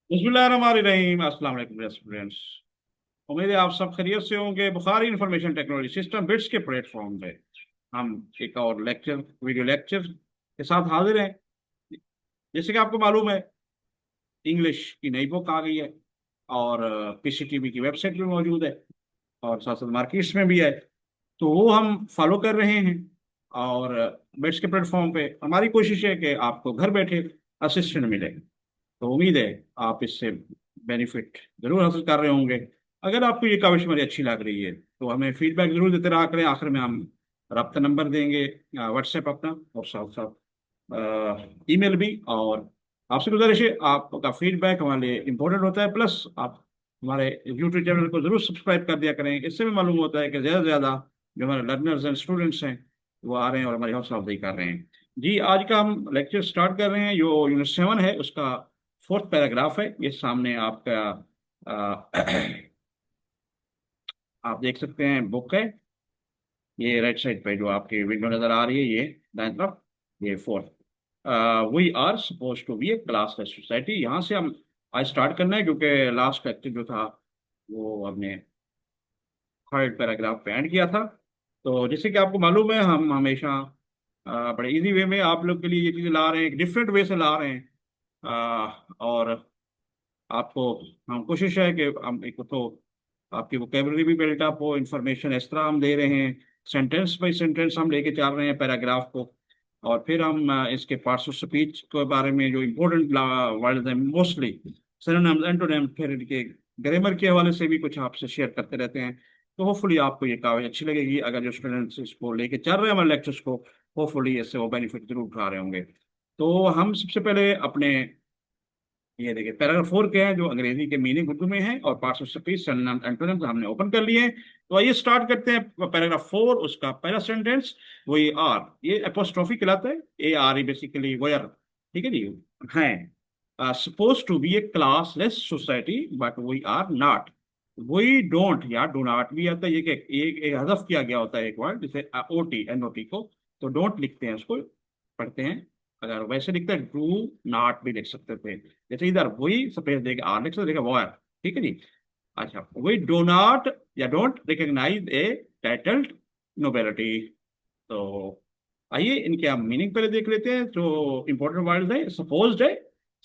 बिस्मिल्लाहिर्रहमानिर्रहीम। अस्सलाम वालेकुम स्टूडेंट्स। उम्मीद है आप सब खैरियत से होंगे। Bukhari information technology system bits के प्लेटफॉर्म पे हम एक और लेक्चर, वीडियो लेक्चर के साथ हाजिर हैं। जैसे कि आपको मालूम है, इंग्लिश की नई बुक आ गई है और पीसीटीवी की वेबसाइट भी मौजूद है और साथ साथ मार्केट्स में भी है। तो वो हम फॉलो कर रहे हैं और बिट्स के प्लेटफॉर्म पे हमारी कोशिश है कि आपको घर बैठे असिस्टेंट मिले। तो उम्मीद है आप इससे बेनिफिट जरूर हासिल कर रहे होंगे। अगर आपको ये काविश हमारी अच्छी लग रही है तो हमें फीडबैक जरूर देते रहा करें। आखिर में हम रब्ता नंबर देंगे, व्हाट्सएप अपना, और साथ साथ ईमेल भी। और आपसे गुजारिश है, आपका फीडबैक हमारे लिए इम्पोर्टेंट होता है। प्लस आप हमारे यूट्यूब चैनल को जरूर सब्सक्राइब कर दिया करें। इससे भी मालूम होता है कि ज़्यादा से ज़्यादा जो हमारे लर्नर्स एंड स्टूडेंट्स हैं वो आ रहे हैं और हमारी हौसला अफजाई कर रहे हैं। जी, आज का हम लेक्चर स्टार्ट कर रहे हैं। जो यूनिट 7 है उसका फोर्थ पैराग्राफ है। ये सामने आपका आप देख सकते हैं, बुक है। ये राइट साइड पे जो आपकी विंडो नजर आ रही है, ये दाएं तरफ, ये fourth. We are suppose to be a classless society. यहाँ से हम आज स्टार्ट करना है क्योंकि लास्ट लेक्चर जो था वो हमने थर्ड पैराग्राफ पे एंड किया था। तो जैसे कि आपको मालूम है, हम हमेशा बड़े इजी वे में आप लोग के लिए ये चीज़ें ला रहे हैं, एक डिफरेंट वे से ला रहे हैं। और आपको हम कोशिश है कि हम एक तो आपकी वोकेबलरी भी बिल्टअप हो, इंफॉर्मेशन इस तरह हम दे रहे हैं, सेंटेंस बाई सेंटेंस हम लेके चल रहे हैं पैराग्राफ को। और फिर हम इसके पार्ट्स ऑफ स्पीच के बारे में जो इम्पोर्टेंट वर्ड हैं, मोस्टली सिनोनिम्स, एंटोनिम्स, फिर इनके ग्रामर के हवाले से भी कुछ आपसे शेयर करते रहते हैं। तो होपफुली आपको ये काफी अच्छी लगेगी। अगर जो स्टूडेंट्स इसको लेके चल रहे हैं हमारे लेक्चर्स को, होपफुली इससे वो बेनिफिट जरूर उठा रहे होंगे। तो हम सबसे पहले अपने, ये देखिए पैराग्राफ 4 के हैं जो अंग्रेजी के मीनिंग उर्दू में है और पार्ट्स ऑफ स्पीच एंटोनिम्स हमने ओपन कर लिए हैं। तो आइए स्टार्ट करते हैं। पैराग्राफ 4, उसका पहला सेंटेंस, वी आर, ये अपोस्ट्रोफी कहलाता है। A R E basically where, ठीक है जी, हैं suppose to be a classless society but we are not. We don't या डो नॉट भी आता है। ये एक हज़फ किया गया होता है एक वर्ड, जैसे O T N O T को तो डोंट लिखते हैं, उसको पढ़ते हैं। अगर वैसे लिखते हैं डू नॉट भी लिख सकते थे। जैसे इधर वही स्पेस देगा, आर लिख सकते, देखा वो है, ठीक है जी। अच्छा, वी डो नॉट या don't recognize a titled nobility. तो आइए इनके हम मीनिंग पहले देख लेते हैं। जो इंपॉर्टेंट वर्ड है, सपोज्ड है,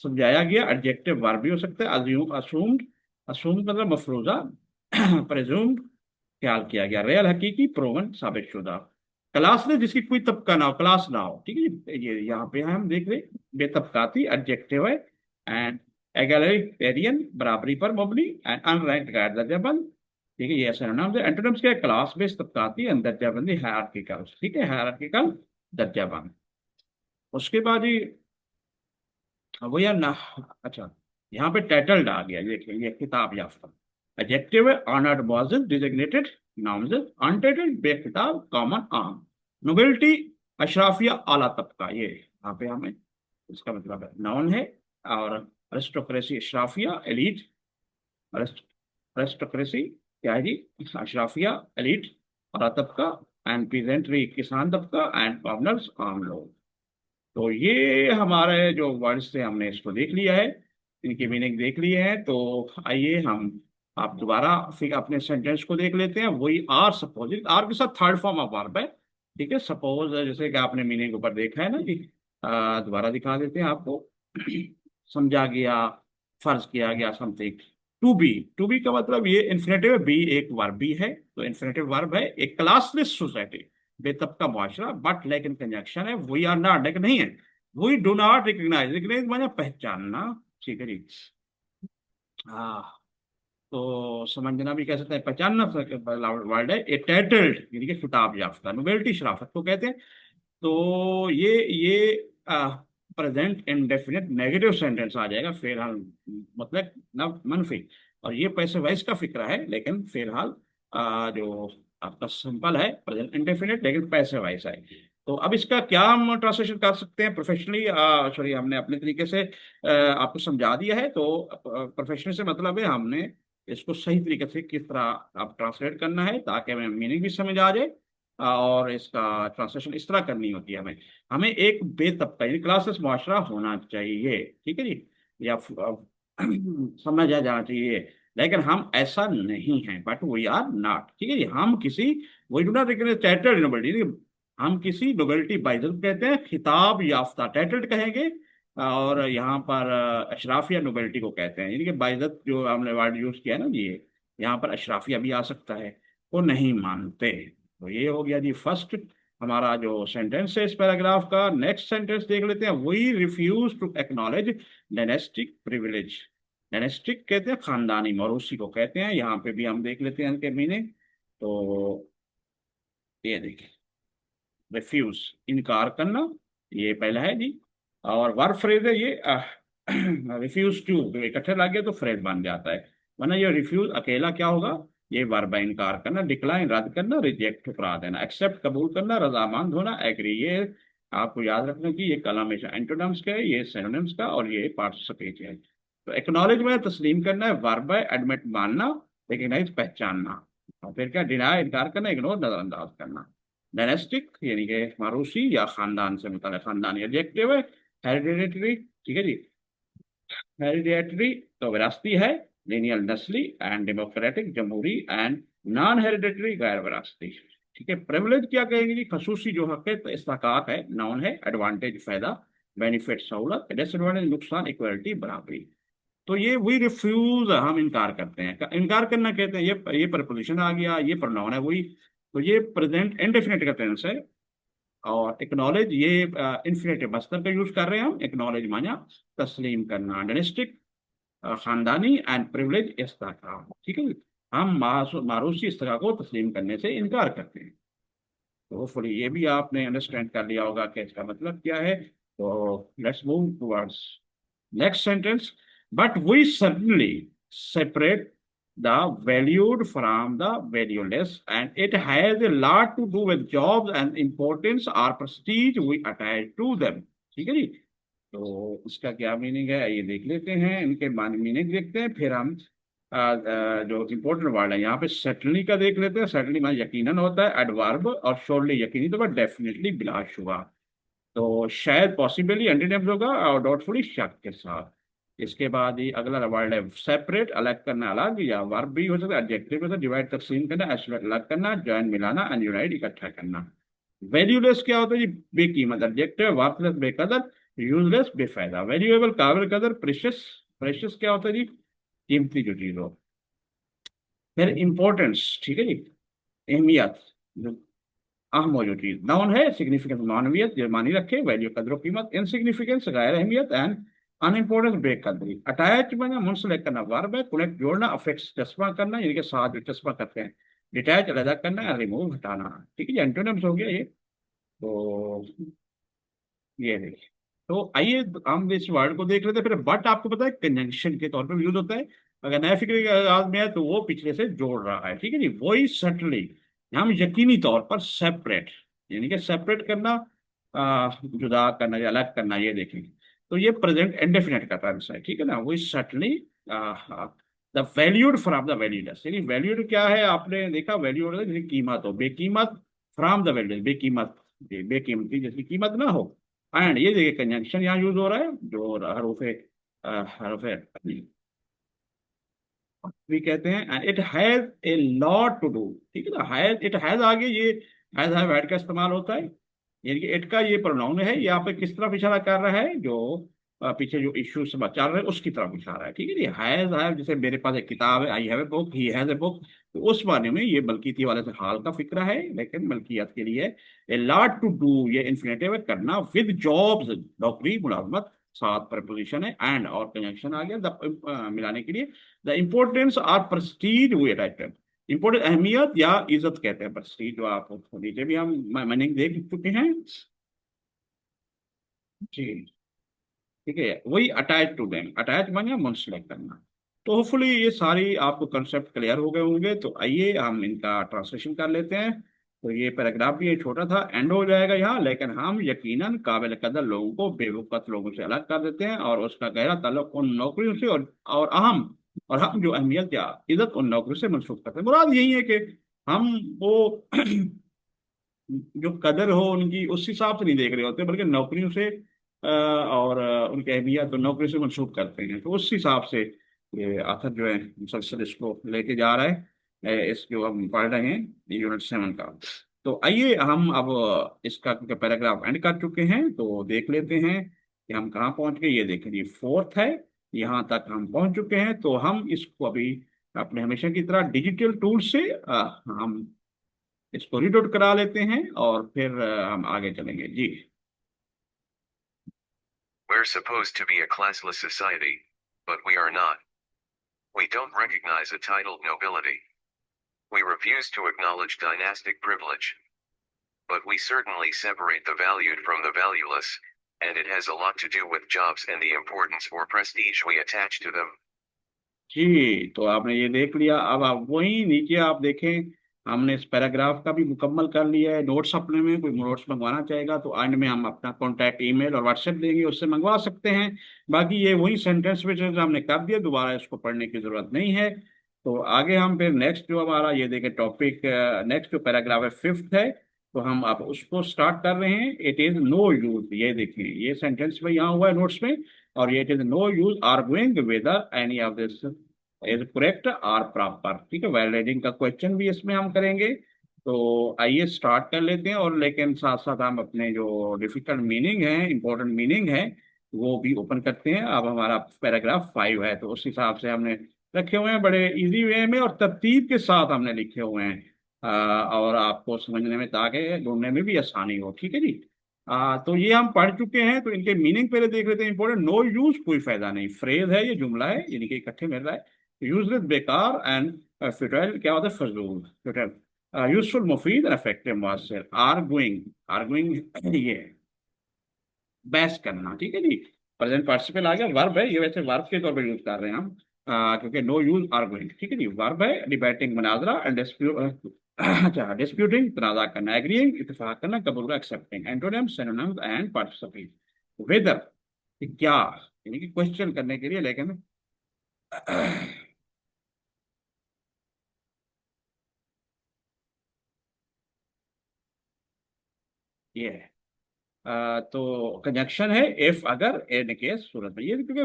समझाया गया, एडजेक्टिव वर्ब भी हो सकता है, अज्यूम, असूम्ड, असूम्ड मतलब मफरूजा, प्रेज्यूम्ड ख्याल किया गया, रियल हकीकी, प्रोवन साबित शुदा। क्लास ने जिसकी कोई तबका ना हो, क्लास ना हो, ठीक है जी। ये यहाँ पे हम देख रहे, बेतबकाती एडजेक्टिव है। एंड एगैलिटेरियन, बराबरी पर मबनी, एंड अनरैंक्ड गैर दर्जाबंद, ठीक है, ये ऐसे नाम से। एंटोनिम्स क्या है, क्लास बेस्ड, तबकाती, एंड दर्जाबंदी, हायरार्किकल, ठीक है, हायरार्किकल, दर्जाबंद। उसके बाद ही वो यार ना, अच्छा, यहाँ पे टाइटल्ड आ गया, ये किताब याफ्ता। एडजेक्टिव है, ऑनर्ड मॉजिज, डिजिग्नेटेड नाउन, अनटाइटल्ड बेखिताब, कॉमन आम। नोबेलिटी, अशराफिया, आला तबका, ये यहाँ पे हमें इसका मतलब है, नाउन है। और अरिस्टोक्रेसी, अशराफिया, एलीट, अरिस्टोक्रेसी क्या है जी, अशराफिया, एलीट, आला तबका, एंड पीजेंट्री, किसान तबका, एंड कॉमनर्स, आम लोग। तो ये हमारे जो वर्ड्स थे हमने इसको देख लिया है, इनकी मीनिंग देख लिए हैं। तो आइए हम आप दोबारा फिर अपने सेंटेंस को देख लेते हैं। वही आर सपोजिंग, आर के साथ थर्ड फॉर्म ऑफ वर्ब है, ठीक है। सपोज जैसे कि आपने मीनिंग ऊपर देखा है ना जी, दोबारा दिखा देते हैं आपको। समझा गया, फर्ज किया गया, something. To be, to be का मतलब ये इन्फिनेटिव है, बी एक वर्ब भी है, तो इन्फिनेटिव वर्ब है। एक क्लासलेस सोसाइटी, बेतब का मुआशरा, बट लेकिन कंजक्शन है, वी आर नॉट, लेकिन नहीं है। We do not recognize, recognize माने पहचानना, ठीक है जी। हाँ, तो समझना भी कह सकते हैं, पहचानना वर्ड है। ए टाइटल्ड यानी कि खिताब याफ्ता, नोबेलिटी शराफत को कहते हैं। तो ये प्रेजेंट इंडेफिनिट नेगेटिव सेंटेंस आ जाएगा फिलहाल, मतलब ना मनफी। और ये पैसे वाइज का फिक्रा है, लेकिन फिलहाल जो आपका सिंपल है प्रेजेंट इंडेफिनिट, लेकिन पैसे वाइज है। तो अब इसका क्या हम ट्रांसलेशन कर सकते हैं प्रोफेशनली, सॉरी, हमने अपने तरीके से आपको समझा दिया है। तो प्रोफेशनल से मतलब है हमने इसको सही तरीके से किस तरह आप ट्रांसलेट करना है ताकि हमें मीनिंग भी समझ आ जाए। और इसका ट्रांसलेशन इस तरह करनी होती है हमें। हमें एक बेतबका यानी क्लासेस मुआशरा होना चाहिए, ठीक है जी। या समझा जाना चाहिए। लेकिन हम ऐसा नहीं है, बट वी आर नॉट, ठीक है जी। हम किसी, we do not recognize titled nobility, हम किसी नोबिलिटी बाइजल कहते हैं, खिताब याफ्ता टाइटल्ड कहेंगे। और यहाँ पर अशराफिया नोबिलिटी को कहते हैं, यानी कि बाइजत जो हमने वर्ड यूज किया है ना जी, ये यहाँ पर अशराफिया भी आ सकता है, वो नहीं मानते। तो ये हो गया जी फर्स्ट हमारा जो सेंटेंस है इस पैराग्राफ का। नेक्स्ट सेंटेंस देख लेते हैं। We refuse to acknowledge dynastic privilege. Dynastic कहते हैं खानदानी, मौरूसी को कहते हैं। यहाँ पे भी हम देख लेते हैं इनके मीनिंग। तो ये देखिए, रिफ्यूज इनकार करना, ये पहला है जी। और वर्ब फ्रेज है ये, रिफ्यूज टू इकट्ठे लग गया तो फ्रेज बन जाता है, वरना ये रिफ्यूज अकेला क्या होगा, ये वर्ब है इनकार करना। डिक्लाइन रद्द करना, रिजेक्ट ठुकरा देना। एक्सेप्ट कबूल करना, रजामंद होना, एग्री। ये आपको याद रखना कि ये कलम हमेशा एंटोनिम्स का है, ये सिनोनिम्स का, और ये पार्टिसिपेट है। तो एक्नॉलेज में तस्लीम करना है, वर्ब है एडमिट मानना, रिकग्नाइज पहचानना। और फिर क्या, डिनाई इनकार करना, इग्नोर नजरअंदाज करना। डायनेस्टिक यानी कि मारूसी या खानदान से मुताल्लिक, खानदानी एडजेक्टिव है। हेरिडिटरी, ठीक है जी, हेरिडिटरी तो विरासती है। लीनियल नस्ली, एंड डेमोक्रेटिक जमहूरी, एंड नॉन हेरिडिटरी गैर विरासती। ठीक है। प्रिविलेज क्या कहेंगे जी, खसूसी जो हक है, तो इस्ताकात है, नाउन है। एडवांटेज फायदा, बेनिफिट सहूलत, डिसएडवांटेज नुकसान, इक्वलिटी बराबरी। तो ये वी रिफ्यूज हम इनकार करते हैं। इनकार करना कहते हैं, ये प्रपोजिशन आ गया, ये प्रोनाउन है वही। तो ये प्रेजेंट इंडेफिनिट का टेंस है। और एक्नॉलेज ये इन्फिनेटिव मस्तर का यूज कर रहे हैं हम। एक्नॉलेज माना तस्लीम करना, डायनेस्टिक खानदानी, एंड प्रिविलेज इस्ताका, ठीक है। हम मारूसी इस्ताका को तस्लीम करने से इनकार करते हैं। तो होपफुली ये भी आपने अंडरस्टैंड कर लिया होगा कि इसका मतलब क्या है। तो let's move towards next sentence. But we certainly separate the valued from the valueless, and it has a lot to do with jobs and importance or prestige we attach to them। ठीक है जी। तो इसका क्या meaning है ये देख लेते हैं, इनके मीनिंग देखते हैं, फिर हम जो इम्पोर्टेंट वर्ड है यहाँ पे सेटली का देख लेते हैं। सेटली माना यकीनन होता है, एडवर्ब, और श्योरली यकीनी तो डेफिनेटली बिलाशुबा। तो शायद पॉसिबली एंटीनेम्स होगा, और डॉटफुली शक के साथ। इसके बाद ही अगला वर्ड है सेपरेट, अलग करना, अलग, या वर्ब भी हो सकता है, एडजेक्टिव हो सकता है, डिवाइड तकसीम करना, आइसोलेट अलग करना, जॉइन मिलाना, एंड यूनाइट इकट्ठा करना। वैल्यूलेस क्या होता है जी, बेकीमत, एडजेक्टिव। वर्थलेस बेकदर, यूजलेस बेफायदा। वैल्यूएबल काबिल कदर, प्रेशियस। प्रेशियस क्या होता है जी, कीमती जो चीज हो। फिर इंपॉर्टेंस, ठीक है जी, अहमियत, जो अहम हो जो चीज। नाउन है, सिग्निफिकेंस मानवियत जो मानी रखे, वैल्यू कदर कीमत। इनसिग्निफिकेंस गैर अहमियत, एंड अनइम्पोर्टेंस बेकदरी। अटैच में मुंसलिक करना, वर्ब है। कनेक्ट जोड़ना, अफेक्स चस्पा करना, यानी कि साथ जो चस्पा करते हैं। डिटैच अलग करना, रिमूव हटाना। ठीक है जी, एंटोनिम्स हो गया ये। तो ये देखिए, तो आइए हम इस वर्ड को देख लेते हैं। फिर बट आपको पता है कंजंक्शन के तौर पर यूज होता है। अगर नए फिक्र के आगाज में है तो वो पिछले से जोड़ रहा है, ठीक है जी। वही सटली, हम यकीनी तौर पर सेपरेट, यानी कि सेपरेट करना, जुदा करना या अलग करना, ये देखें। तो ये प्रेजेंट इंडेफिनिट का टेंस है, ठीक है ना। वही subtly the valued from the valueless, यानी वैल्यूड क्या है, आपने देखा वैल्यूड जैसे कीमत हो, बेकीमत। फ्रॉम द वैल्यूलेस, बेकीमत, बेकीमती जिसकी कीमत ना हो। एंड ये देखिए कंजंक्शन यहाँ यूज हो रहा है, जो हरूफे भी कहते हैं। And it has a lot to do, ठीक है ना। हैज, इट हैज आगे ये हैज वर्ड का इस्तेमाल होता है, यानी कि इट का ये प्रोनाउन है। यहाँ पे किस तरफ इशारा कर रहा है, जो पीछे जो इश्यू से चल रहे हैं उसकी तरफ इशारा है, ठीक है जी। हैज है, जैसे मेरे पास एक किताब है, I have a book, he has a book. तो उस माने में ये मलकीती वाले से हाल का फिक्र है, लेकिन मलकियत के लिए ए लॉट टू डू, ये इन्फिनेटिव है, करना। विद जॉब्स, नौकरी, मुलाजमत, साथ प्रपोजिशन है। एंड और कंजंक्शन आ गया मिलाने के लिए। The importance or prestige we attach. Important अहमियत या इज्जत कहते हैं प्रेस्टीज, जो आप नीचे भी हम मीनिंग देख चुके हैं जी। ठीक है, वही अटैच टू देम, अटैच माने मुंसलिक करना। तो होपफुली ये सारी आपको कंसेप्ट क्लियर हो गए होंगे। तो आइए हम इनका ट्रांसलेशन कर लेते हैं। तो ये पैराग्राफ भी ये छोटा था, एंड हो जाएगा यहाँ। लेकिन हम यकीनन काबिल कदर लोगों को बेवकूफ़ लोगों से अलग कर देते हैं, और उसका गहरा ताल्लुक उन नौकरियों से, और अहम, और हम जो अहमियत या इज्जत उन नौकरियों से मनसूख करते हैं। मुराद यही है कि हम वो जो कदर हो उनकी, उस हिसाब से नहीं देख रहे होते, बल्कि नौकरियों से और उनकी अहमियत और नौकरी से मनसूब करते हैं। तो उस हिसाब से ये आथर जो है मुसलसल इसको लेके जा रहा है। इस जो हम पढ़ रहे हैं यूनिट 7 का। तो आइए हम अब इसका क्योंकि पैराग्राफ एंड कर चुके हैं तो देख लेते हैं कि हम कहाँ पहुंच गए। ये देखें ये फोर्थ है, यहाँ तक हम पहुंच चुके हैं। तो हम इसको अभी अपने हमेशा की तरह डिजिटल टूल से हम इसको रीड आउट करा लेते हैं और फिर हम आगे चलेंगे जी। We're supposed to be a classless society, but we are not. We don't recognize a titled nobility. We refuse to acknowledge dynastic privilege. But we certainly separate the valued from the valueless, and it has a lot to do with jobs and the importance or prestige we attach to them. जी, तो आपने ये देख लिया। अब आप वही नीचे आप देखें, हमने इस पैराग्राफ का भी मुकम्मल कर लिया है। नोट्स अपने में कोई नोट्स मंगवाना चाहेगा तो एंड में हम अपना कॉन्टैक्ट ईमेल और व्हाट्सएप देंगे, उससे मंगवा सकते हैं। बाकी ये वही सेंटेंस में हमने कर दिया, दोबारा इसको पढ़ने की जरूरत नहीं है। तो आगे हम फिर नेक्स्ट जो हमारा ये देखें टॉपिक, नेक्स्ट जो पैराग्राफ है फिफ्थ है, तो हम अब उसको स्टार्ट कर रहे हैं। इट इज नो यूज, ये देखें ये सेंटेंस में यहाँ हुआ है नोट्स में, और ये it is no use arguing whether any of this is correct or proper. ठीक है, वैलिडेटिंग का क्वेश्चन भी इसमें हम करेंगे। तो आइए स्टार्ट कर लेते हैं, और लेकिन साथ साथ हम अपने जो डिफिकल्ट मीनिंग है, इंपॉर्टेंट मीनिंग है, वो भी ओपन करते हैं। अब हमारा पैराग्राफ 5 है, तो उस हिसाब से हमने रखे हुए हैं, बड़े इजी वे में और तरतीब के साथ हमने लिखे हुए हैं। और आपको समझने में ताकि ढूंढने में भी आसानी हो। ठीक है जी। तो ये हम पढ़ चुके हैं, तो इनके मीनिंग पहले देख लेते हैं। इंपॉर्टेंट, नो यूज कोई फायदा नहीं, फ्रेज है, ये जुमला है, यानी कि इकट्ठे मिल रहा है। यूजलेस बेकार एंड फ्यूटाइल क्या होता है, फजूल। फ्यूटाइल यूजफुल मुफीद और इफेक्टिव मुअस्सिर। आर्गुइंग, आर्गुइंग ये है बहस करना। ठीक है जी। प्रेजेंट पार्टिसिपल आ गया, वर्ब है ये, वैसे वर्ब के तौर पर यूज कर रहे हैं हम, क्योंकि नो यूज आर्गुइंग। ठीक है जी, वर्ब है। डिबेटिंग मुनाजरा एंड डिस्प्यूट, अच्छा डिस्प्यूटिंग तनाजा करना, एग्रीइंग इत्तेफाक करना, कबूल करना, accepting. Antonyms synonyms and participle. Whether क्या, यानी कि क्वेश्चन करने के लिए, लेकिन ये है। तो कंजक्शन है इफ, अगर, इन केस, सूरत में। ये क्योंकि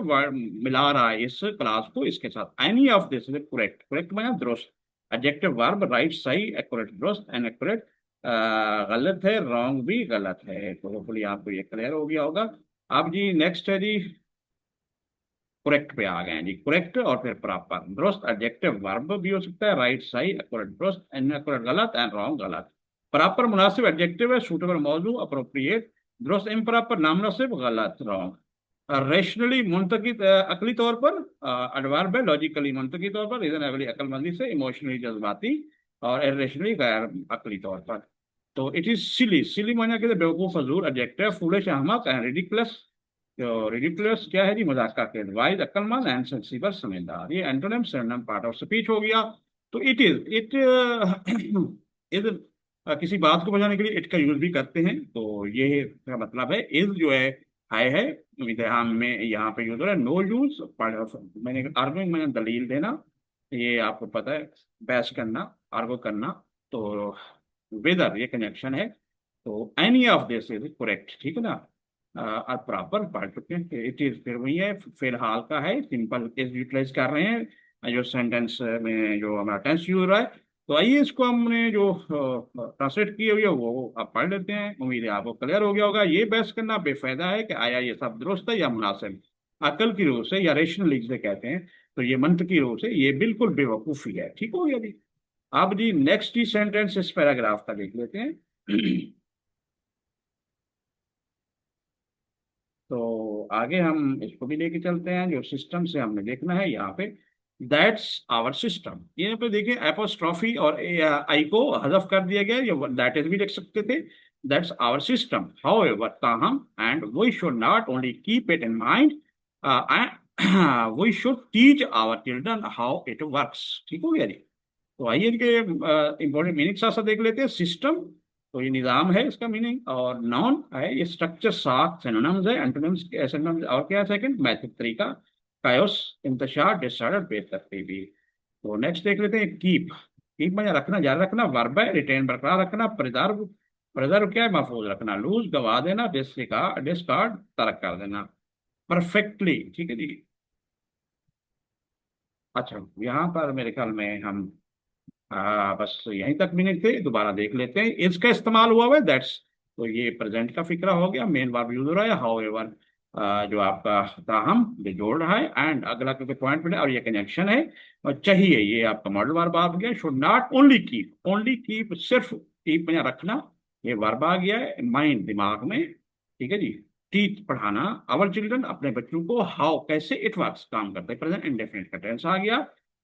मिला रहा है इस क्लास को इसके साथ। Any of this is correct, correct माना दुरुस्त। एडजेक्टिव वर्ब राइट सही, एक्यूरेट दुरुस्त, एंड एक्यूरेट गलत है, रॉन्ग भी गलत है। तो होपफुली आपको ये क्लियर हो गया होगा। अब जी नेक्स्ट है जी, करेक्ट पे आ गए हैं जी। करेक्ट और फिर प्रॉपर। दुरुस्त एडजेक्टिव वर्ब भी हो सकता है, राइट सही, एक्यूरेट दुरुस्त, इनएक्यूरेट गलत, एंड रॉन्ग गलत। प्रॉपर मुनासिब एडजेक्टिव है, सूटेबल मौजू अप्रोप्रिएट। दुरुस्त इम्प्रॉपर नामुनासिब गलत रॉन्ग। रेशनली मुंतकी अकली तौर पर, एडवर्ब है लॉजिकली मुंतकी तौर पर, रीजनेबली अक्लमंदी से, इमोशनली जज्बाती, और इरेशनली गैर अकली तौर पर। तो इट इज सिली, सिली माना कहते बेवकूफ, फजूल। एडजेक्टिव फूलिश अहमक एंड रिडिकुलस। तो रिडिकुलस क्या है जी, मजाक का खेल। वाइज अक्लमंद एंड सेंसिबल समझदार। ये antonym synonym part of speech हो गया। तो इट इज, इट इज किसी बात को समझाने के लिए इट का यूज भी करते हैं। तो ये का मतलब है इज जो है विधान में यहाँ पे यूज हो रहा है। नो यूज, मैंने आर्गुइंग मैंने दलील देना, ये आपको पता है, बहस करना, आर्गो करना। तो वेदर ये कनेक्शन है। तो any of this is correct. ठीक है ना। आप प्रॉपर पढ़ चुके हैं। इट इज फिर वही है, फिलहाल का है, सिंपल इज यूटिलाइज कर रहे हैं जो सेंटेंस में जो हमारा टेंस यूज हो रहा है। तो आइए इसको हमने जो ट्रांसलेट की हुई है वो आप पढ़ लेते हैं। उम्मीद है आपको क्लियर हो गया होगा। ये बहस करना बेफायदा है कि आया ये सब दुरुस्त है या मुनासिब, अकल की रूह से या रेशनल जिसे कहते हैं। तो ये मंत्र की रूह से ये बिल्कुल बेवकूफ़ी है। ठीक हो गया जी। अब जी नेक्स्ट ही सेंटेंस इस पैराग्राफ का देख लेते हैं। तो आगे हम इसको भी लेके चलते हैं, जो सिस्टम से हमने देखना है यहाँ पे। दैट्स आवर सिस्टम, ये पे देखिए एपोस्ट्रॉफी और आई को हजफ कर दिया गया, ये दैट इज भी लिख सकते थे। दैट्स आवर सिस्टम हाउएवर, ताहम, and we should not only keep it in mind, we should teach our children how it works. ठीक हो गया जी। तो आइए इनके इंपॉर्टेंट मीनिंग साथ साथ देख लेते हैं। सिस्टम, तो ये निज़ाम है इसका मीनिंग, और नाउन है ये स्ट्रक्चर, साथ सिनोनिम्स है, एंटोनिम्स सिनोनिम्स, और क्या है सेकंड, मैथड तरीका, कायोस इंतशार, डिसऑर्डर, बेतरतीबी। तो नेक्स्ट देख लेते हैं कीप। कीप में रखना, जारी रखना, वर्ब है, रिटेन बरकरार रखना, परिदार प्रिजर्व क्या है, महफूज रखना, लूज गवा देना, डिस्कार्ड तर्क कर देना। परफेक्टली, ठीक है जी। अच्छा, यहाँ पर मेरे ख्याल में हम बस यहीं तक मीनिंग थे, दोबारा देख लेते हैं। इसका इस्तेमाल हुआ हुआ है, दैट्स। तो ये प्रेजेंट का फिक्रा हो गया, मेन वर्ब यूज हो रहा है, हाउ एवर जो आपका ताहम ये जोड़ रहा है, एंड अगला क्योंकि पॉइंट पे और ये कनेक्शन है, और चाहिए ये आपका मॉडल वर्ब आ गया। Should not only keep, only keep सिर्फ कीप में रखना, ये वर्ब आ गया है। माइंड दिमाग में, ठीक है जी। टीच पढ़ाना, अवर चिल्ड्रन अपने बच्चों को, हाउ कैसे, इट वर्क्स काम करता है, प्रेजेंट इंडेफिनिट का टेंस आ गया।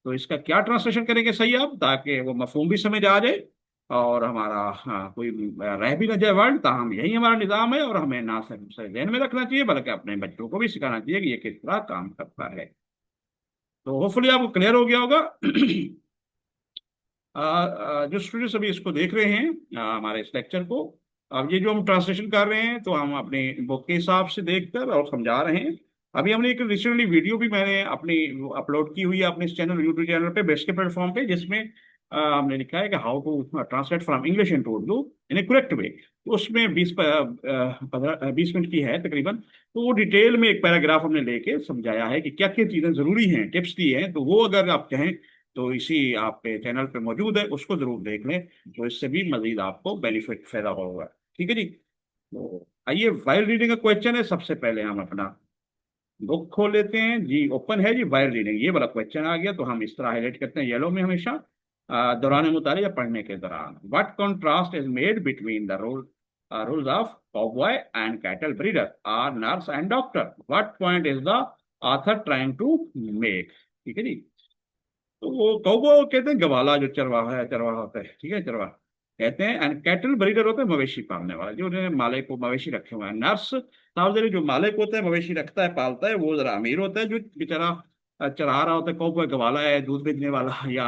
तो इसका क्या ट्रांसलेशन करेंगे सही आप, ताकि वो मफहूम भी समझ आ जाए और हमारा कोई रह भी न जाए वर्ड, ताहम यही हमारा निज़ाम है, और हमें ना सिर्फ उसे ध्यान में रखना चाहिए बल्कि अपने बच्चों को भी सिखाना चाहिए कि ये किस तरह काम करता है। तो होपफुली आपको क्लियर हो गया होगा। जो स्टूडेंट्स अभी इसको देख रहे हैं, हमारे इस लेक्चर को, अब ये जो हम ट्रांसलेशन कर रहे हैं तो हम अपने बुक के हिसाब से देखकर और समझा रहे हैं। अभी हमने एक रिसेंटली वीडियो भी मैंने अपनी अपलोड की हुई है अपने इस चैनल, यूट्यूब चैनल पे, बेस्ट के प्लेटफॉर्म पे, जिसमें हमने लिखा है कि how to translate from English into Urdu in a correct way. तो उसमें 20 मिनट की है तकरीबन। तो वो डिटेल में एक पैराग्राफ हमने लेके समझाया है कि क्या क्या चीज़ें ज़रूरी हैं, टिप्स दी हैं। तो वो अगर आप चाहें तो इसी आपके चैनल पे मौजूद है, उसको जरूर देख लें, तो इससे भी मजीद आपको बेनिफिट फायदा होगा। ठीक है जी। तो आइए, वाइल रीडिंग का क्वेश्चन है। सबसे पहले हम अपना बुक खोल लेते हैं जी, ओपन है जी, वाइल रीडिंग ये वाला क्वेश्चन आ गया। तो हम इस तरह हाईलाइट करते हैं येलो में हमेशा, दौरान मुताले या पढ़ने के दौरान। What contrast is made between the rules of cowboy and cattle breeder or nurse and doctor, what point is the author trying to make. ठीक है जी। तो वो कौवा कहते हैं गवाला, जो चरवाहा है, चरवाहा होता है, ठीक है, चरवाहा कहते हैं। एंड कैटल ब्रीडर होते हैं मवेशी पालने वाला, जो उन्हें माले को मवेशी रखे हुए हैं। नर्स साहब जो मालिक होता है, मवेशी रखता है, पालता है, वो जरा अमीर होता है। जो बेचारा चरा रहा होता है, कौवा गवाला है, दूध बेचने वाला, या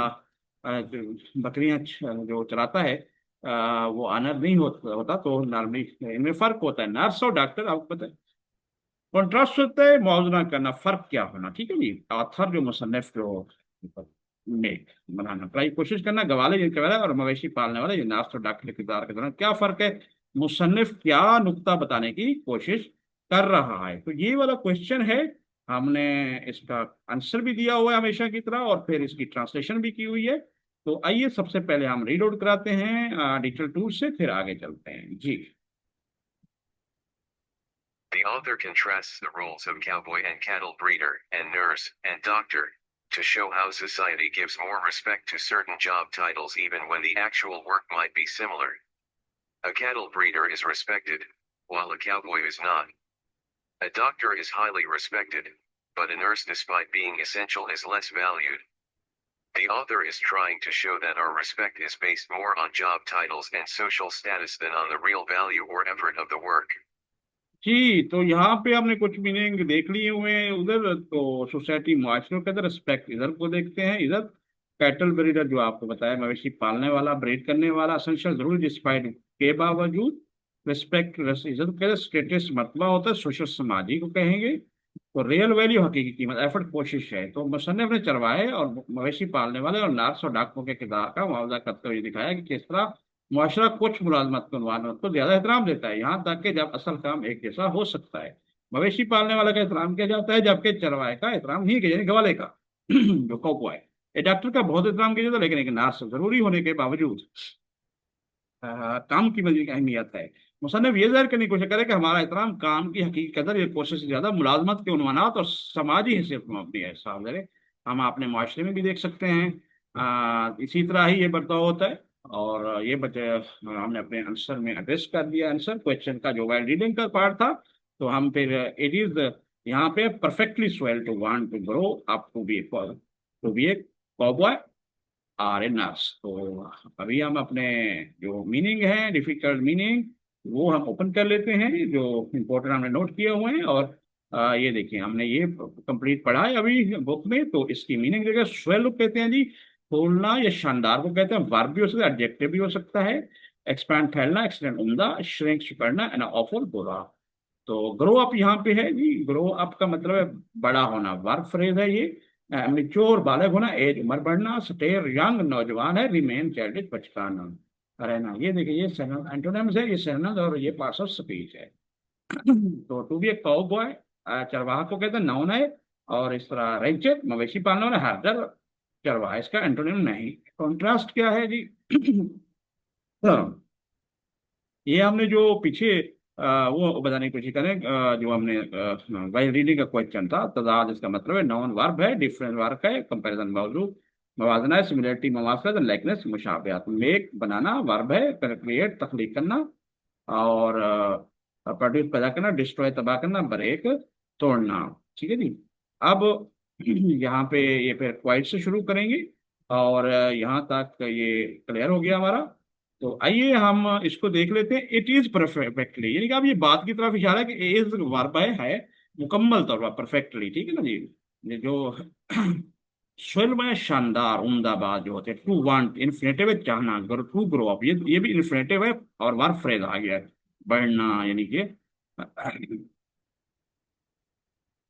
जो बकरियां जो चराता है, वो अनर नहीं होता। तो नॉर्मली इनमें फर्क होता है, नर्स और डॉक्टर, आपको पता है। कॉन्ट्रास्ट होता है मौजना करना, फर्क क्या होना, ठीक है जी। ऑथर जो मुसन्निफ जो मेक बनाना, ट्राई कोशिश करना, गवाले जिनके वाला और मवेशी पालने वाले, ये नास्त और डॉक्टर के किरदार के दौरान क्या फर्क है, मुसन्निफ क्या नुक्ता बताने की कोशिश कर रहा है। तो ये वाला क्वेश्चन है। हमने इसका आंसर भी दिया हुआ है हमेशा की तरह, और फिर इसकी ट्रांसलेशन भी की हुई है। तो आइए सबसे पहले हम रीड आउट कराते हैं डिजिटल टूल से, फिर आगे चलते हैं जी। The author contrasts the roles of cowboy and cattle breeder and nurse and doctor to show how society gives more respect to certain job titles even when the actual work might be similar. A cattle breeder is respected, while a cowboy is not. A doctor is highly respected, but a nurse, despite being essential, is less valued. The author is trying to show that our respect is based more on job titles and social status than on the real value or effort of the work. जी, तो यहाँ पे आपने कुछ meaning देख लिए हुए हैं उधर। तो सोसाइटी मुआशरों के अंदर रिस्पेक्ट इधर को देखते हैं, इधर कैटल ब्रीडर जो आपको बताया, मवेशी पालने वाला, ब्रीड करने वाला, असेंशियल जरूर डिस्पाइट के बावजूद, रिस्पेक्ट इधर कहते हैं, स्टेटस मर्तबा होता है, सोशल समाजी को कहेंगे। तो रियल वैल्यू हकीकी कीमत, एफर्ट कोशिश है। तो मुसन्निफ ने चरवाहे और मवेशी पालने वाले और नार्स और डाकुओं के किरदार का मुआवजा करते हुए दिखाया कि किस तरह मुआशरा कुछ मुलाजमत को मुआवनत को ज्यादा एहतराम देता है, यहाँ तक कि जब असल काम एक जैसा हो सकता है। मवेशी पालने वाले का एहतराम किया जाता है, जबकि चरवाहे का एहतराम नहीं किया, यानी गवाले का जो कौवा है। ये डॉक्टर का बहुत एहतराम किया जाता है, लेकिन एक नार्स जरूरी होने के बावजूद काम की मजीद अहमियत है। मुसन्निफ ये जाहिर करने की कोशिश करे कि हमारा एहतराम काम की हकीकी कदर या कोशिश से ज्यादा मुलाजमत के उन्वानात और समाजी हैसियत में मबनी है। साहब जरे हम अपने माशरे में भी देख सकते हैं, इसी तरह ही ये बर्ताव होता है। और ये बच्चे हमने अपने आंसर में एड्रेस कर दिया, आंसर क्वेश्चन का जो वाइल रीडिंग का पार्ट था। तो हम फिर इट इज यहाँ पे perfectly swell to want to grow up to be a cowboy or a nurse. तो अभी हम अपने जो मीनिंग है, डिफिकल्ट मीनिंग, वो हम ओपन कर लेते हैं, जो इम्पोर्टेंट हमने नोट किए हुए हैं। और ये देखिए, हमने ये कंप्लीट पढ़ा है अभी बुक में। तो इसकी मीनिंग देखिए, स्वेल कहते हैं जी फूलना या शानदार को कहते हैं, वर्ब भी हो सकता है, एडजेक्टिव भी हो सकता है। एक्सपैंड फैलना, एक्सीडेंट उम्दा, श्रिंक सिकुड़ना, एंड ऑफर बुरा। तो ग्रो अप यहाँ पे है जी, ग्रो अप का मतलब है बड़ा होना, वर्ब फ्रेज है ये। मेच्योर बालक होना, एज उम्र बढ़ना, स्टेयर यंग नौजवान है, रिमेन चाइल्डिश बचकाना। रहना, ये देखिए ये एंटोनिम्स है, ये सिनोनिम्स और ये पार्ट्स ऑफ स्पीच है। तो टू बी ए काउबॉय, चरवाहा को कहते हैं, नाउन है। और इस तरह रैंचर, मवेशी पालने वाला, हर्डर चरवाहा, इसका एंटोनिम नहीं। कॉन्ट्रास्ट क्या है जी? हाँ, ये हमने जो पीछे वो बताने की कोशिश करें, जो हमने वाइल रीडिंग का क्वेश्चन था, तजाद इसका मतलब है नाउन वर्ब है, डिफरेंस वर्ब है, कंपैरिजन मौजू, मवाजना है, सिमिलरिटी मवासलत, लाइकनेस मुशाबहत। मेक बनाना वर्ब है, क्रिएट तख्लीक करना, और प्रोड्यूस पैदा करना, डिस्ट्रॉय तबाह करना, ब्रेक तोड़ना। ठीक है जी। अब यहाँ पे ये फिर क्वाइट से शुरू करेंगे, और यहाँ तक ये क्लियर हो गया हमारा। तो आइए हम इसको देख लेते हैं। इट इज परफेक्टली, यानी कि अब ये बात की तरफ इशारा है कि इज वर्ब है मुकम्मल तौर पर, परफेक्टली। ठीक है ना जी। ये जो स्वर में शानदार, उम्दाबाद जो होते हैं, टू वांट इन्फिनेटिव है, चाहना, टू ग्रो अप, ये भी इन्फिनेटिव है, और वर्ब फ्रेज आ गया है, बढ़ना, यानी कि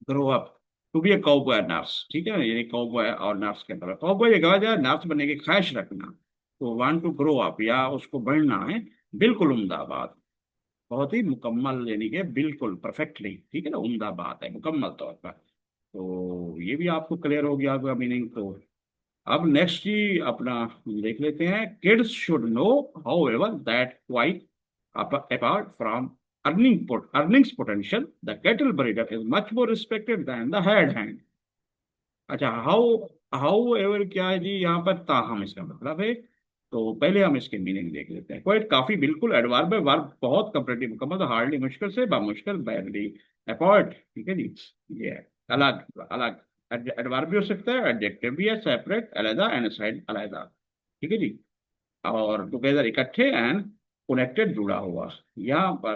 grow up. To be a cowboy nurse, ठीक है ना, यानी काउबॉय और नर्स के अंदर काउबॉय ये कहा जाए, नर्स बनने की ख्वाहिश रखना। तो वांट टू ग्रो अप, या उसको बढ़ना है, बिल्कुल उम्दा बात, बहुत ही मुकम्मल, यानी कि बिल्कुल परफेक्टली, ठीक है ना, उम्दा बात है मुकम्मल तौर पर। तो ये भी आपको क्लियर हो गया होगा मीनिंग। तो अब नेक्स्ट जी अपना देख लेते हैं। Kids should know how ever that quite apart from earnings potential, the cattle breeder is much more respected than the head hand। अच्छा, हाउ हाउ एवर क्या है जी यहाँ पर? ताहम इसका मतलब है। तो पहले हम इसके मीनिंग देख लेते हैं। क्वाइट काफी, बिल्कुल, एडवर्ब है, वर्ब बहुत, कंपेरेटिव मुकम्मल, हार्डली मुश्किल से, बामुश्किल, बैडली, अपॉर्ट, ठीक है जी। ये है अलग अलग। एडवर्ब भी हो सकता है, एडजेक्टिव भी है, सेपरेट अलग, एंड साइड अलग, ठीक है जी। और टुगेदर इकट्ठे, एंड कनेक्टेड जुड़ा हुआ। यहाँ पर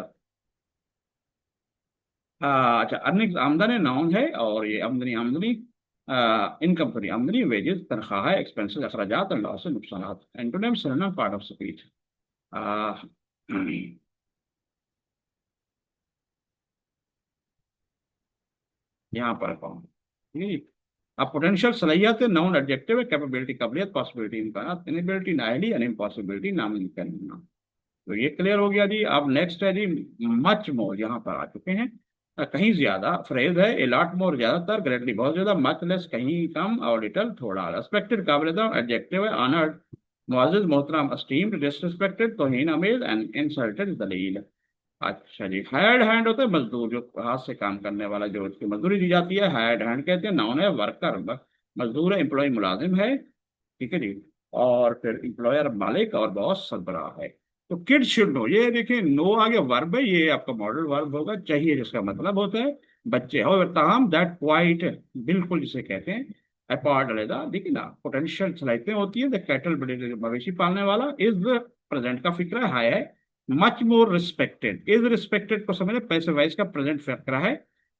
अच्छा, अर्निंग आमदनी नाउन है, और ये आमदनी, आमदनी इनकम, सॉरी, आमदनी, वेजेस, तनख्वाह, एक्सपेंसेस, अखराजात, और लॉस, नुकसानात। Antonym synonym part of speech. यहाँ पर कौन, ठीक है जी। अब पोटेंशियल सलाहियत नाउन एडजेक्टिव है, कैपेबिलिटी काबिलियत, पॉसिबिलिटी इम्कान, इनएबिलिटी नाइली, एंड इम्पॉसिबिलिटी नामुमकिन होना। तो ये क्लियर हो गया जी। अब नेक्स्ट है जी मच मोर, यहाँ पर आ चुके हैं। कहीं ज्यादा फ्रेज है, ए लॉट मोर ज्यादातर, ग्रेटली बहुत ज्यादा, मच लेस कहीं कम, और लिटल थोड़ा, रेस्पेक्टेड काबिल एडजेक्टिव है, ऑनर्ड मुअज़्ज़ज़ मोहतरम, एस्टीम्ड, डिसरिस्पेक्टेड तौहीन आमेज, एंड इंसल्टेड दलील। अच्छा जी, हायर्ड हैंड होता है मजदूर, जो हाथ से काम करने वाला, जो उसकी मजदूरी दी जाती है, हायर्ड हैंड कहते हैं। नाउन है, वर्कर, मजदूर है, एम्प्लॉय मुलाजिम है, ठीक है जी। और फिर एम्प्लॉयर मालिक, और बॉस सरबराह है। तो किड शुड नो, ये देखिए नो आगे वर्ब है, ये आपका मॉडल वर्ब होगा, चाहिए, जिसका मतलब होता है बच्चे हो। ताहम दैट क्वाइट, बिल्कुल जिसे कहते हैं, अपार्ट अलहदा, देखिए ना, पोटेंशियल सलाहियतें होती है, द कैटल ब्रीडर, मवेशी पालने वाला, इज प्रेजेंट का फिक्र है much more respected, is respected को समझे, पैसे वाइज का प्रेजेंट फिक्र है,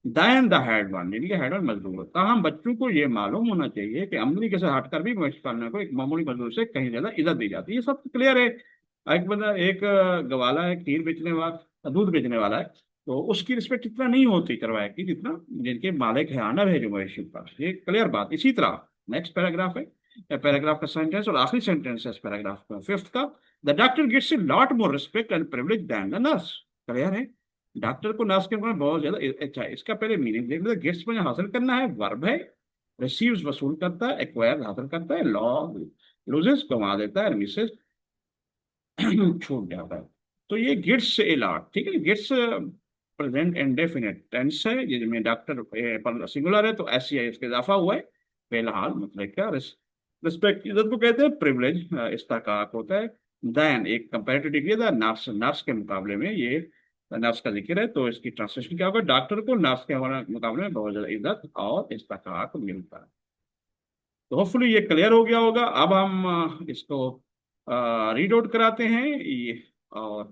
दायन द हेड वन, यानी कि हेड वन मजदूर होता। हम बच्चों को ये मालूम होना चाहिए कि अमली के से हटकर भी मवेशी पालने को एक मामूली मजदूर से कहीं ज्यादा इज्जत दी जाती है। ये सब क्लियर है। एक बंदा, एक गवाला है, खीर बेचने वाला, दूध बेचने वाला है, तो उसकी रिस्पेक्ट इतना नहीं होती चरवाहे की, जितना जिनके मालिक है, आनर है जो मवेशी का। ये क्लियर बात। इसी तरह नेक्स्ट पैराग्राफ है, पैराग्राफ का सेंटेंस, और आखिरी सेंटेंस है इस पैराग्राफ का, फिफ्थ का। The doctor gets a lot more respect and privilege than the nurse. Clear है। डॉक्टर को नर्स के मुकाबले बहुत ज्यादा, अच्छा, इसका पहले मीनिंग देख लेते। गेट्स में हासिल करना है, वर्ब है, रिसीव्स वसूल करता है, एक्वायर हासिल करता है, लॉ लूजेस गंवा देता है, मिसेस छूट जाता है। तो ये गेट्स ए लॉट, ठीक है, गेट्स प्रेजेंट इंडेफिनिट टेंस है, जिसमें डॉक्टर पर सिंगुलर है, तो एस सी आई इसका इजाफा हुआ है, फिलहाल मतलब क्या, रिस्पेक्ट इज्जत को कहते हैं, प्रिविलेज इस्तेहकाक होता है, देन एक कंपैरेटिव डिग्री था, नर्स, नर्स के मुकाबले में ये नर्स का जिक्र है, तो इसकी ट्रांसलेशन क्या होगा? डॉक्टर को नर्स के मुकाबले में बहुत ज्यादा इज्जत और इस्तेहकाक मिलता है। तो होपफुली ये क्लियर हो गया होगा। अब हम इसको रीड आउट कराते हैं ये, और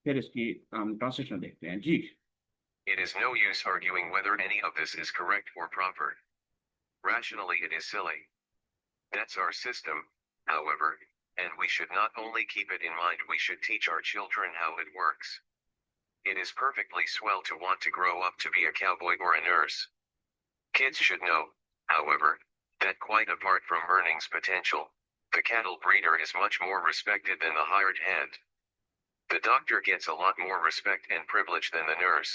फिर इसकी हम ट्रांसलेशन देखते हैं जी। It is no use arguing whether any of this is correct or proper. Rationally, it is silly. That's our system, however, and we should not only keep it in mind, we should teach our children how it works. It is perfectly swell to want to grow up to be a cowboy or a nurse. Kids should know, however, that quite apart from earnings potential, The cattle breeder is much more respected than the hired hand. The doctor gets a lot more respect and privilege than the nurse.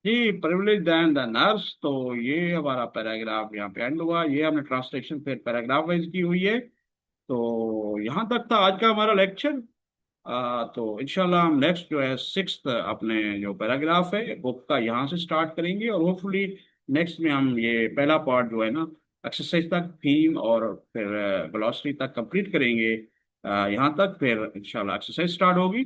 जी, privilege than the nurse. तो ये हमारा paragraph यहाँ पे and हुआ। ये हमने translation फिर पैराग्राफ वाइज की हुई है। तो यहाँ तक था आज का हमारा लेक्चर। तो इंशाल्लाह हम नेक्स्ट जो है सिक्स्थ अपने जो पैराग्राफ है बुक का यहाँ से स्टार्ट करेंगे, और होपफुली नेक्स्ट में हम ये पहला पार्ट जो है ना एक्सरसाइज तक थीम और फिर ग्लॉसरी तक कंप्लीट करेंगे। यहाँ तक फिर इंशाल्लाह एक्सरसाइज स्टार्ट होगी।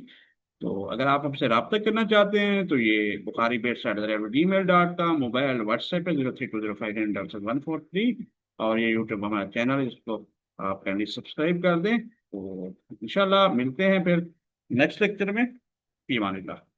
तो अगर आप हमसे रब्ता करना चाहते हैं तो ये bukhari@gmail.com, मोबाइल व्हाट्सएप है 0320597143, और ये यूट्यूब हमारा चैनल है, इसको आप कैंडली सब्सक्राइब कर दें। तो इंशाल्लाह मिलते हैं फिर नेक्स्ट लेक्चर में। फी अमानिल्लाह।